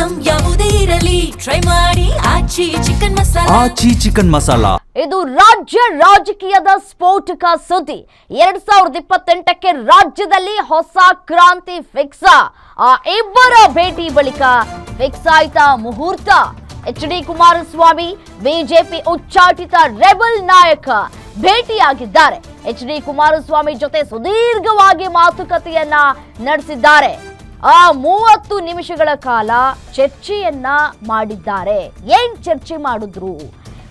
Item ಯಾವುದೇ ಇರಲಿ try ಮಾಡಿ ಆಚಿ ಚಿಕನ್ ಮಸಾಲಾ. ಇದು ರಾಜ್ಯ ರಾಜಕೀಯದ ಸ್ಫೋಟಕ ಸುದ್ದಿ. 2028ಕ್ಕೆ ರಾಜ್ಯದಲ್ಲಿ ಹೊಸ ಕ್ರಾಂತಿ ಫಿಕ್ಸ್. ಆ ಇಬ್ಬರ ಭೇಟಿ ಬಳಿಕ ಫಿಕ್ಸ್ ಆಯ್ತಾ ಮುಹೂರ್ತ. HD ಕುಮಾರಸ್ವಾಮಿ ಬಿಜೆಪಿ ಉಚ್ಚಾಟಿತ ರೆಬಲ್ ನಾಯಕ ಭೇಟಿಯಾಗಿದ್ದಾರೆ. HD ಕುಮಾರಸ್ವಾಮಿ ಜೊತೆ ಸುದೀರ್ಘವಾಗಿ ಮಾತುಕತೆಯನ್ನ ನಡೆಸಿದ್ದಾರೆ. 30 ನಿಮಿಷಗಳ ಕಾಲ ಚರ್ಚೆಯನ್ನ ಮಾಡಿದ್ದಾರೆ. ಏನ್ ಚರ್ಚೆ ಮಾಡಿದ್ರು?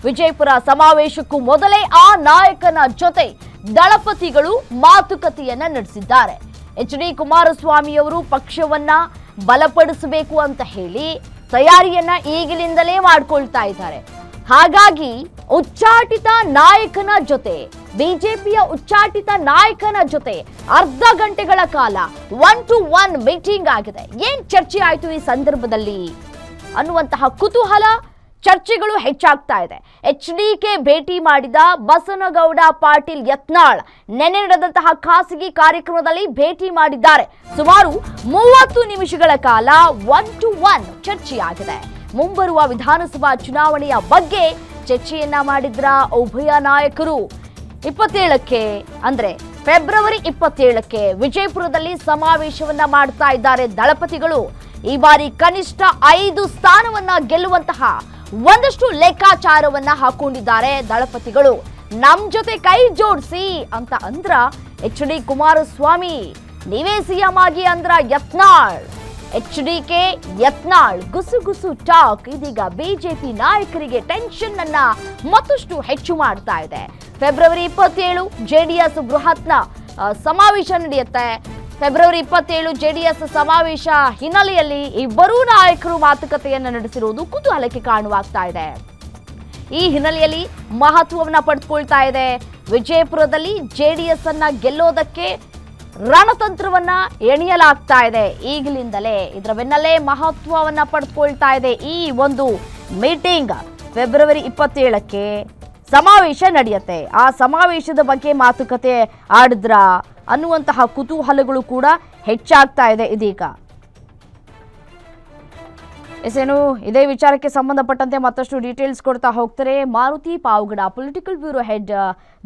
ವಿಜಯಪುರ ಸಮಾವೇಶಕ್ಕೂ ಮೊದಲೇ ಆ ನಾಯಕನ ಜೊತೆ ದಳಪತಿಗಳು ಮಾತುಕತೆಯನ್ನ ನಡೆಸಿದ್ದಾರೆ. HD ಕುಮಾರಸ್ವಾಮಿಯವರು ಪಕ್ಷವನ್ನ ಬಲಪಡಿಸಬೇಕು ಅಂತ ಹೇಳಿ ತಯಾರಿಯನ್ನ ಈಗಲಿಂದಲೇ ಮಾಡ್ಕೊಳ್ತಾ ಇದ್ದಾರೆ. ಹಾಗಾಗಿ ಉಚ್ಚಾಟಿತ ನಾಯಕನ ಜೊತೆ ಬಿಜೆಪಿಯ ಉಚ್ಚಾಟಿತ ನಾಯಕನ ಜೊತೆ ಅರ್ಧ ಗಂಟೆಗಳ ಕಾಲ 1-to-1 ಮೀಟಿಂಗ್ ಆಗಿದೆ. ಏನ್ ಚರ್ಚೆ ಆಯ್ತು ಈ ಸಂದರ್ಭದಲ್ಲಿ ಅನ್ನುವಂತಹ ಕುತೂಹಲ, ಚರ್ಚೆಗಳು ಹೆಚ್ಚಾಗ್ತಾ ಇದೆ. HDK ಭೇಟಿ ಮಾಡಿದ ಬಸನಗೌಡ ಪಾಟೀಲ್ ಯತ್ನಾಳ್ ನೆನೆ ನಡೆದಂತಹ ಖಾಸಗಿ ಕಾರ್ಯಕ್ರಮದಲ್ಲಿ ಭೇಟಿ ಮಾಡಿದ್ದಾರೆ. ಸುಮಾರು 30 ನಿಮಿಷಗಳ ಕಾಲ 1-to-1 ಚರ್ಚೆಯಾಗಿದೆ. ಮುಂಬರುವ ವಿಧಾನಸಭಾ ಚುನಾವಣೆಯ ಬಗ್ಗೆ ಚರ್ಚೆಯನ್ನ ಮಾಡಿದ್ರ ಉಭಯ ನಾಯಕರು. 27ಕ್ಕೆ ಅಂದ್ರೆ ಫೆಬ್ರವರಿ 27ಕ್ಕೆ ವಿಜಯಪುರದಲ್ಲಿ ಸಮಾವೇಶವನ್ನ ಮಾಡ್ತಾ ಇದ್ದಾರೆ ದಳಪತಿಗಳು. ಈ ಬಾರಿ ಕನಿಷ್ಠ 5 ಸ್ಥಾನವನ್ನ ಗೆಲ್ಲುವಂತಹ ಒಂದಷ್ಟು ಲೆಕ್ಕಾಚಾರವನ್ನ ಹಾಕೊಂಡಿದ್ದಾರೆ ದಳಪತಿಗಳು. ನಮ್ ಜೊತೆ ಕೈ ಜೋಡಿಸಿ ಅಂತ ಅಂದ್ರ HD ಕುಮಾರಸ್ವಾಮಿ, ನೀವೇ ಸಿಎಂ ಆಗಿ ಅಂದ್ರ ಯತ್ನಾಳ್. HDK ಯತ್ನಾಳ್ ಗುಸುಗುಸು ಟಾಕ್ ಇದೀಗ ಬಿಜೆಪಿ ನಾಯಕರಿಗೆ ಟೆನ್ಷನ್ ಅನ್ನ ಮತ್ತಷ್ಟು ಹೆಚ್ಚು ಮಾಡ್ತಾ ಇದೆ. ಫೆಬ್ರವರಿ 27 JDS ಬೃಹತ್ನ ಸಮಾವೇಶ ನಡೆಯುತ್ತೆ. ಫೆಬ್ರವರಿ 27 JDS ಸಮಾವೇಶ ಹಿನ್ನೆಲೆಯಲ್ಲಿ ಇಬ್ಬರೂ ನಾಯಕರು ಮಾತುಕತೆಯನ್ನು ನಡೆಸಿರುವುದು ಕುತೂಹಲಕ್ಕೆ ಕಾರಣವಾಗ್ತಾ ಇದೆ. ಈ ಹಿನ್ನೆಲೆಯಲ್ಲಿ ಮಹತ್ವವನ್ನ ಪಡೆದುಕೊಳ್ತಾ ಇದೆ. ವಿಜಯಪುರದಲ್ಲಿ JDS ಅನ್ನ ಗೆಲ್ಲೋದಕ್ಕೆ ರಣತಂತ್ರವನ್ನ ಎಣಿಯಲಾಗ್ತಾ ಇದೆ ಈಗಲಿಂದಲೇ. ಇದರ ಬೆನ್ನಲ್ಲೇ ಮಹತ್ವವನ್ನ ಪಡೆದುಕೊಳ್ತಾ ಇದೆ ಈ ಒಂದು ಮೀಟಿಂಗ್. ಫೆಬ್ರವರಿ 27ಕ್ಕೆ ಸಮಾವೇಶ ನಡೆಯುತ್ತೆ. ಆ ಸಮಾವೇಶದ ಬಗ್ಗೆ ಮಾತುಕತೆ ಆಡಿದ್ರ ಅನ್ನುವಂತಹ ಕುತೂಹಲಗಳು ಕೂಡ ಹೆಚ್ಚಾಗ್ತಾ ಇದೆ ಇದೀಗ. ಏನು ಇದೇ ವಿಚಾರಕ್ಕೆ ಸಂಬಂಧಪಟ್ಟಂತೆ ಮತ್ತಷ್ಟು ಡೀಟೇಲ್ಸ್ ಕೊಡ್ತಾ ಹೋಗ್ತಾರೆ Maruti Pavagada, political bureau head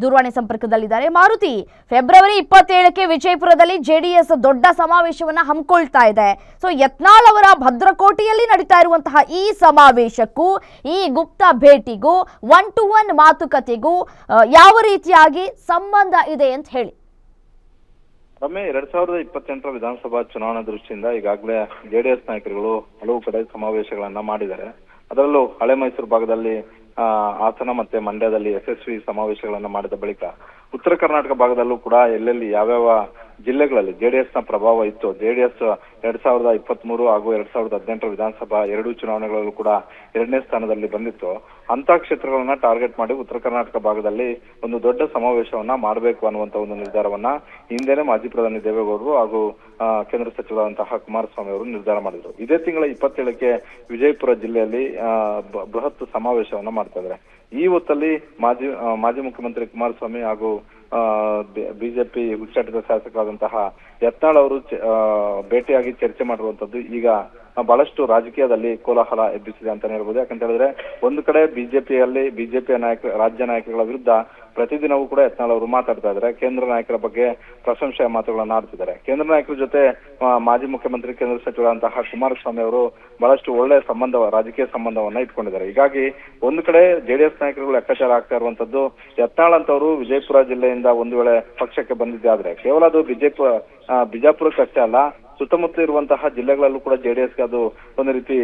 ದೂರವಾಣಿ ಸಂಪರ್ಕದಲ್ಲಿದ್ದಾರೆ. ಮಾರುತಿ, ಫೆಬ್ರವರಿ 27ಕ್ಕೆ ವಿಜಯಪುರದಲ್ಲಿ JDS ದೊಡ್ಡ ಸಮಾವೇಶವನ್ನ ಹಮ್ಮಿಕೊಳ್ತಾ ಇದೆ. ಸೊ ಯತ್ನಾಳ್ ಅವರ ಭದ್ರಕೋಟೆಯಲ್ಲಿ ನಡೀತಾ ಇರುವಂತಹ ಈ ಸಮಾವೇಶಕ್ಕೂ ಈ ಗುಪ್ತ ಭೇಟಿಗೂ 1-to-1 ಮಾತುಕತೆಗೂ ಯಾವ ರೀತಿಯಾಗಿ ಸಂಬಂಧ ಇದೆ ಅಂತ ಹೇಳಿ. ರಮ್ಯ, 2028ರ ವಿಧಾನಸಭಾ ಚುನಾವಣಾ ದೃಷ್ಟಿಯಿಂದ ಈಗಾಗಲೇ JDS ನಾಯಕರುಗಳು ಹಲವು ಕಡೆ ಸಮಾವೇಶಗಳನ್ನ ಮಾಡಿದ್ದಾರೆ. ಅದರಲ್ಲೂ ಹಳೆ ಮೈಸೂರು ಭಾಗದಲ್ಲಿ ಹಾಸನ ಮತ್ತೆ ಮಂಡ್ಯದಲ್ಲಿ ಯಶಸ್ವಿ ಸಮಾವೇಶಗಳನ್ನ ಮಾಡಿದ ಬಳಿಕ ಉತ್ತರ ಕರ್ನಾಟಕ ಭಾಗದಲ್ಲೂ ಕೂಡ ಎಲ್ಲೆಲ್ಲಿ ಯಾವ್ಯಾವ ಜಿಲ್ಲೆಗಳಲ್ಲಿ JDS ನ ಪ್ರಭಾವ ಇತ್ತು, JDS 2023 ಹಾಗೂ 2018ರ ವಿಧಾನಸಭಾ ಎರಡೂ ಚುನಾವಣೆಗಳಲ್ಲೂ ಕೂಡ 2ನೇ ಸ್ಥಾನದಲ್ಲಿ ಬಂದಿತ್ತು. ಅಂತ ಕ್ಷೇತ್ರಗಳನ್ನ ಟಾರ್ಗೆಟ್ ಮಾಡಿ ಉತ್ತರ ಕರ್ನಾಟಕ ಭಾಗದಲ್ಲಿ ಒಂದು ದೊಡ್ಡ ಸಮಾವೇಶವನ್ನ ಮಾಡಬೇಕು ಅನ್ನುವಂತ ಒಂದು ನಿರ್ಧಾರವನ್ನ ಹಿಂದೆನೆ ಮಾಜಿ ಪ್ರಧಾನಿ ದೇವೇಗೌಡರು ಹಾಗೂ ಕೇಂದ್ರ ಸಚಿವರಾದಂತಹ ಕುಮಾರಸ್ವಾಮಿ ಅವರು ನಿರ್ಧಾರ ಮಾಡಿದ್ರು. ಇದೇ ತಿಂಗಳ 27ಕ್ಕೆ ವಿಜಯಪುರ ಜಿಲ್ಲೆಯಲ್ಲಿ ಬೃಹತ್ ಸಮಾವೇಶವನ್ನ ಮಾಡ್ತಾ ಇದ್ದಾರೆ. ಈ ಹೊತ್ತಲ್ಲಿ ಮಾಜಿ ಮುಖ್ಯಮಂತ್ರಿ ಕುಮಾರಸ್ವಾಮಿ ಹಾಗೂ ಬಿಜೆಪಿ ಉಚ್ಚಾಟಿತ ಶಾಸಕರಾದಂತಹ ಯತ್ನಾಳ್ ಅವರು ಭೇಟಿಯಾಗಿ ಚರ್ಚೆ ಮಾಡಿರುವಂತದ್ದು ಈಗ ಬಹಳಷ್ಟು ರಾಜಕೀಯದಲ್ಲಿ ಕೋಲಾಹಲ ಎಬ್ಬಿಸಿದೆ ಅಂತಾನೆ ಹೇಳ್ಬೋದು. ಯಾಕಂತ ಹೇಳಿದ್ರೆ ಒಂದು ಕಡೆ ಬಿಜೆಪಿಯ ರಾಜ್ಯ ನಾಯಕರುಗಳ ವಿರುದ್ಧ ಪ್ರತಿದಿನವೂ ಕೂಡ ಯತ್ನಾಳ್ ಅವರು ಮಾತಾಡ್ತಾ ಇದ್ದಾರೆ. ಕೇಂದ್ರ ನಾಯಕರ ಬಗ್ಗೆ ಪ್ರಶಂಸೆಯ ಮಾತುಗಳನ್ನ ಆಡ್ತಿದ್ದಾರೆ. ಕೇಂದ್ರ ನಾಯಕರ ಜೊತೆ ಮಾಜಿ ಮುಖ್ಯಮಂತ್ರಿ ಕೇಂದ್ರ ಸಚಿವರಾದಂತಹ ಕುಮಾರಸ್ವಾಮಿ ಅವರು ಬಹಳಷ್ಟು ಒಳ್ಳೆಯ ರಾಜಕೀಯ ಸಂಬಂಧವನ್ನ ಇಟ್ಕೊಂಡಿದ್ದಾರೆ. ಹೀಗಾಗಿ ಒಂದು ಕಡೆ JDS ನಾಯಕರುಗಳು ಲೆಕ್ಕಾಚಾರ ಆಗ್ತಾ ಇರುವಂತದ್ದು, ಯತ್ನಾಳ್ ಅಂತವರು ವಿಜಯಪುರ ಜಿಲ್ಲೆಯಿಂದ ಒಂದು ವೇಳೆ ಪಕ್ಷಕ್ಕೆ ಬಂದಿದ್ದೆ ಆದ್ರೆ ಕೇವಲ ಅದು ಬಿಜಾಪುರಕ್ಕಷ್ಟೇ ಅಲ್ಲ, ಸುತ್ತಮುತ್ತ ಇರುವಂತಹ ಜಿಲ್ಲೆಗಳಲ್ಲೂ ಕೂಡ JDSಗೆ ಅದು ಒಂದು ರೀತಿ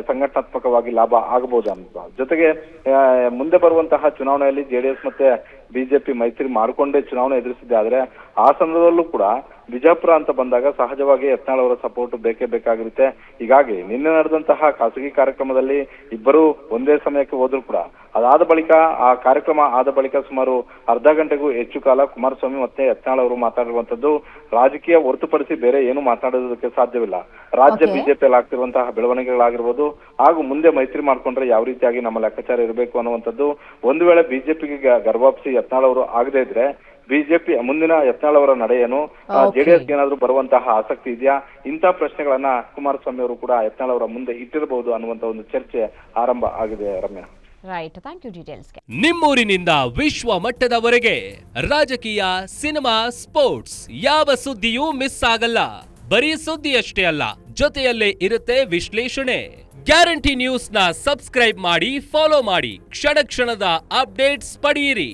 ಸಂಘಟನಾತ್ಮಕವಾಗಿ ಲಾಭ ಆಗಬಹುದು ಅಂತ. ಜೊತೆಗೆ ಮುಂದೆ ಬರುವಂತಹ ಚುನಾವಣೆಯಲ್ಲಿ JDS ಮತ್ತೆ ಬಿಜೆಪಿ ಮೈತ್ರಿ ಮಾಡಿಕೊಂಡೇ ಚುನಾವಣೆ ಎದುರಿಸಿದೆ. ಆದ್ರೆ ಆ ಸಂದರ್ಭದಲ್ಲೂ ಕೂಡ ಬಿಜಾಪುರ ಅಂತ ಬಂದಾಗ ಸಹಜವಾಗಿ ಯತ್ನಾಳ್ ಅವರ ಸಪೋರ್ಟ್ ಬೇಕೇ ಬೇಕಾಗಿರುತ್ತೆ. ಹೀಗಾಗಿ ನಿನ್ನೆ ನಡೆದಂತಹ ಖಾಸಗಿ ಕಾರ್ಯಕ್ರಮದಲ್ಲಿ ಇಬ್ಬರು ಒಂದೇ ಸಮಯಕ್ಕೆ ಹೋದ್ರು ಕೂಡ ಅದಾದ ಬಳಿಕ ಆ ಕಾರ್ಯಕ್ರಮ ಆದ ಬಳಿಕ ಸುಮಾರು ಅರ್ಧ ಗಂಟೆಗೂ ಹೆಚ್ಚು ಕಾಲ ಕುಮಾರಸ್ವಾಮಿ ಮತ್ತೆ ಯತ್ನಾಳ್ ಅವರು ಮಾತಾಡಿರುವಂತದ್ದು ರಾಜಕೀಯ ಹೊರತುಪಡಿಸಿ ಬೇರೆ ಏನು ಮಾತಾಡೋದಕ್ಕೆ ಸಾಧ್ಯವಿಲ್ಲ. ರಾಜ್ಯ ಬಿಜೆಪಿಯಲ್ಲಿ ಆಗ್ತಿರುವಂತಹ ಬೆಳವಣಿಗೆಗಳಾಗಿರ್ಬೋದು ಹಾಗೂ ಮುಂದೆ ಮೈತ್ರಿ ಮಾಡ್ಕೊಂಡ್ರೆ ಯಾವ ರೀತಿಯಾಗಿ ನಮ್ಮ ಲೆಕ್ಕಾಚಾರ ಇರಬೇಕು ಅನ್ನುವಂಥದ್ದು, ಒಂದು ವೇಳೆ ಬಿಜೆಪಿಗೆ ಗರ್ವಾಪ್ಸಿ ಯತ್ನಾಳ್ ಅವರು ಆಗದೇ ಇದ್ರೆ ಬಿಜೆಪಿ ಮುಂದಿನ ಯತ್ನಾಳ್ ಅವರ ನಡೆ ಏನು, ಜೆಡಿಎಸ್ ಏನಾದ್ರೂ ಬರುವಂತಹ ಆಸಕ್ತಿ ಇದೆಯಾ, ಇಂಥ ಪ್ರಶ್ನೆಗಳನ್ನ ಕುಮಾರಸ್ವಾಮಿ ಅವರು ಕೂಡ ಯತ್ನಾಳ್ ಅವರ ಮುಂದೆ ಇಟ್ಟಿರಬಹುದು ಅನ್ನುವಂತ ಒಂದು ಚರ್ಚೆ ಆರಂಭ ಆಗಿದೆ ರಮ್ಯಾ. ರೈಟ್, ಥ್ಯಾಂಕ್ ಯು ಡೀಟೇಲ್ಸ್ಗೆ. ನಿಮ್ಮೂರಿನಿಂದ ವಿಶ್ವ ಮಟ್ಟದವರೆಗೆ ರಾಜಕೀಯ, ಸಿನಿಮಾ, ಸ್ಪೋರ್ಟ್ಸ್ ಯಾವ ಸುದ್ದಿಯೂ ಮಿಸ್ ಆಗಲ್ಲ. ಬರೀ ಸುದ್ದಿಯಷ್ಟೇ ಅಲ್ಲ, ಜೊತೆಯಲ್ಲೇ ಇರುತ್ತೆ ವಿಶ್ಲೇಷಣೆ. ಗ್ಯಾರಂಟಿ ನ್ಯೂಸ್ ನ ಸಬ್ಸ್ಕ್ರೈಬ್ ಮಾಡಿ, ಫಾಲೋ ಮಾಡಿ, ಕ್ಷಣ ಕ್ಷಣದ ಅಪ್ಡೇಟ್ಸ್ ಪಡೆಯಿರಿ.